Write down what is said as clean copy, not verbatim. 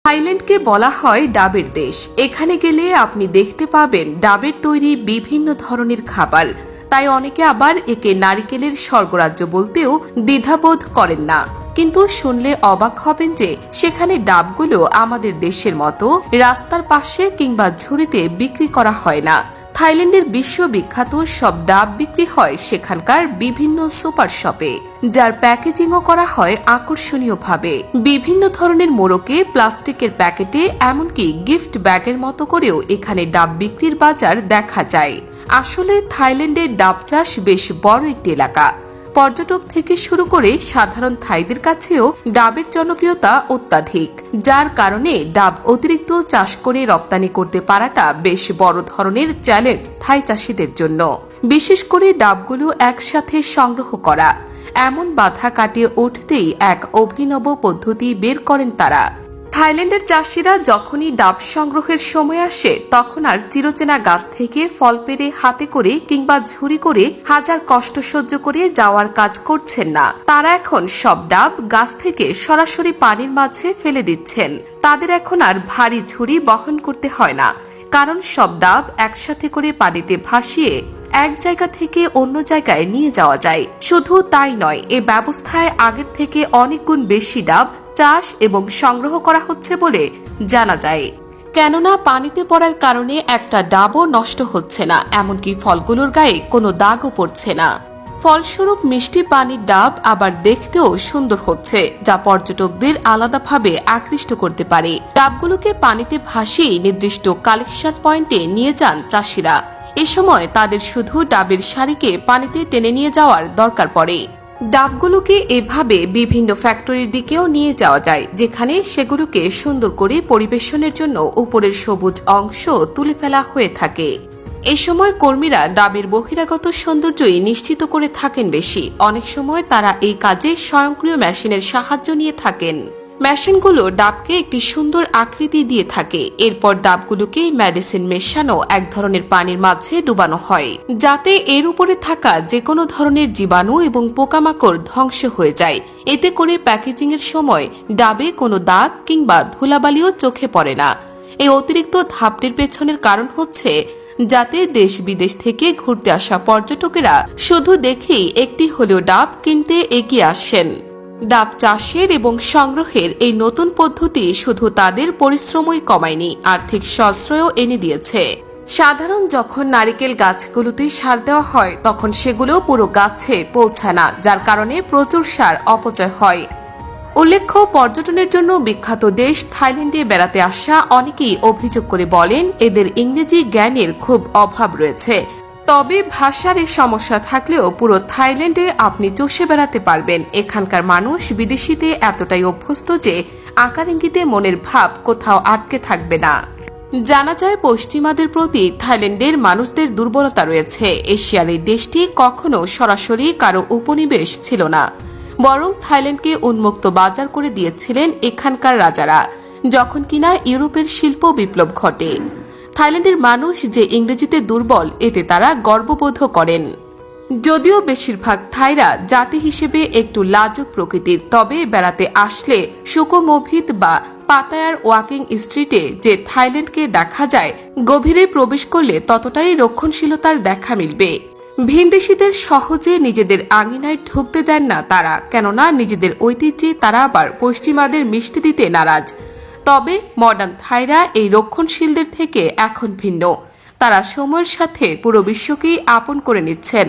থাইল্যান্ডকে বলা হয় ডাবের দেশ। এখানে গেলে আপনি দেখতে পাবেন ডাবের তৈরি বিভিন্ন ধরনের খাবার। তাই অনেকে আবার একে নারিকেলের স্বর্গরাজ্য বলতেও দ্বিধাবোধ করেন না। কিন্তু শুনলে অবাক হবেন যে সেখানে ডাবগুলো আমাদের দেশের মতো রাস্তার পাশে কিংবা ঝুড়িতে বিক্রি করা হয় না। থাইল্যান্ডের বিশ্ববিখ্যাত সব ডাব বিক্রি হয় সেখানকার বিভিন্ন সুপার শপে, যার প্যাকেজিংও করা হয় আকর্ষণীয়ভাবে। বিভিন্ন ধরনের মোড়কে প্লাস্টিকের প্যাকেটে, এমনকি গিফট ব্যাগের মতো করেও এখানে ডাব বিক্রির বাজার দেখা যায়। আসলে থাইল্যান্ডের ডাব চাষ বেশ বড় একটি এলাকা। পর্যটক থেকে শুরু করে সাধারণ থাইদের কাছেও ডাবের জনপ্রিয়তা অত্যাধিক, যার কারণে ডাব অতিরিক্ত চাষ করে রপ্তানি করতে পারাটা বেশ বড় ধরনের চ্যালেঞ্জ থাই চাষিদের জন্য। বিশেষ করে ডাবগুলো একসাথে সংগ্রহ করা, এমন বাধা কাটিয়ে উঠতেই এক অভিনব পদ্ধতি বের করেন তারা। থাইল্যান্ডের চাষিরা যখনই ডাব সংগ্রহের সময় আসে, তখন আর চিরচেনা গাছ থেকে ফল পেড়ে হাতে করে কিংবা ঝুড়ি করে হাজার কষ্ট সহ্য করে যাওয়ার কাজ করছেন না। তারা এখন সব ডাব গাছ থেকে সরাসরি পানির মাঝে ফেলে দিচ্ছেন। তাদের এখন আর ভারী ঝুড়ি বহন করতে হয় না, কারণ সব ডাব একসাথে করে পানিতে ভাসিয়ে এক জায়গা থেকে অন্য জায়গায় নিয়ে যাওয়া যায়। শুধু তাই নয়, এ ব্যবস্থায় আগের থেকে অনেক গুণ বেশি ডাব চাষ এবং সংগ্রহ করা হচ্ছে বলে জানা যায়। কেননা পানিতে পড়ার কারণে একটা ডাবও নষ্ট হচ্ছে না, এমনকি ফলগুলোর গায়ে কোনো দাগও পড়ছে না। ফলস্বরূপ মিষ্টি পানির ডাব আবার দেখতেও সুন্দর হচ্ছে, যা পর্যটকদের আলাদাভাবে আকৃষ্ট করতে পারে। ডাবগুলোকে পানিতে ভাসিয়ে নির্দিষ্ট কালেকশন পয়েন্টে নিয়ে যান চাষিরা। এ সময় তাদের শুধু ডাবের সারিকে পানিতে টেনে নিয়ে যাওয়ার দরকার পড়ে। ডাবগুলোকে এভাবে বিভিন্ন ফ্যাক্টরির দিকেও নিয়ে যাওয়া যায়, যেখানে সেগুলোকে সুন্দর করে পরিবেশনের জন্য উপরের সবুজ অংশ তুলে ফেলা হয়ে থাকে। এই সময় কর্মীরা ডাবের বহিরাগত সৌন্দর্যই নিশ্চিত করে থাকেন বেশি। অনেক সময় তারা এই কাজে স্বয়ংক্রিয় মেশিনের সাহায্য নিয়ে থাকেন। মেশিনগুলো ডাবকে একটি সুন্দর আকৃতি দিয়ে থাকে। এরপর ডাবগুলোকে মেডিসিন মেশানো এক ধরনের পানির মাঝে ডুবানো হয়, যাতে এর উপরে থাকা যে কোনো ধরনের জীবাণু এবং পোকামাকড় ধ্বংস হয়ে যায়। এতে করে প্যাকেজিং এর সময় ডাবে কোনো দাগ কিংবা ধুলাবালিও চোখে পড়ে না। এই অতিরিক্ত ধাপটির পেছনের কারণ হচ্ছে যাতে দেশ বিদেশ থেকে ঘুরতে আসা পর্যটকেরা শুধু দেখেই একটি হলেও ডাব কিনতে এগিয়ে আসেন। ডাব চাষের এবং সংগ্রহের এই নতুন পদ্ধতি শুধু তাদের পরিশ্রমই কমায়নি, আর্থিক সাশ্রয়ও এনে দিয়েছে। সাধারণ যখন নারিকেল গাছগুলোতে সার দেওয়া হয়, তখন সেগুলো পুরো গাছে পৌঁছায় না, যার কারণে প্রচুর সার অপচয় হয়। উল্লেখ্য, পর্যটনের জন্য বিখ্যাত দেশ থাইল্যান্ডে বেড়াতে আসা অনেকেই অভিযোগ করে বলেন এদের ইংরেজি জ্ঞানের খুব অভাব রয়েছে। তবে ভাষার এই সমস্যা থাকলেও পুরো থাইল্যান্ডে আপনি চষে বেড়াতে পারবেন। এখানকার মানুষ বিদেশিতে এতটাই অভ্যস্ত যে আকার ইঙ্গিতে মনের ভাব কোথাও আটকে থাকবে না। জানা যায় পশ্চিমাদের প্রতি থাইল্যান্ডের মানুষদের দুর্বলতা রয়েছে। এশিয়ার এই দেশটি কখনো সরাসরি কারো উপনিবেশ ছিল না, বরং থাইল্যান্ডকে উন্মুক্ত বাজার করে দিয়েছিলেন এখানকার রাজারা, যখন কিনা ইউরোপের শিল্প বিপ্লব ঘটে। থাইল্যান্ডের মানুষ যে ইংরেজিতে দুর্বল, এতে তারা গর্ববোধ করেন। যদিও বেশিরভাগ থাইরা জাতি হিসেবে একটু লাজুক প্রকৃতির, তবে বেড়াতে আসলে সুকোমোভিত বা পাতায়ার ওয়াকিং স্ট্রিটে যে থাইল্যান্ডকে দেখা যায়, গভীরে প্রবেশ করলে ততটাই রক্ষণশীলতার দেখা মিলবে। ভিনদেশীদের সহজে নিজেদের আঙিনায় ঢুকতে দেন না তারা, কেননা নিজেদের ঐতিহ্যে তারা আবার পশ্চিমাদের মিশতে দিতে নারাজ। তবে মডার্ন থাইরা এই রক্ষণশীলদের থেকে এখন ভিন্ন। তারা সময়ের সাথে পুরো বিশ্বকেই আপন করে নিচ্ছেন।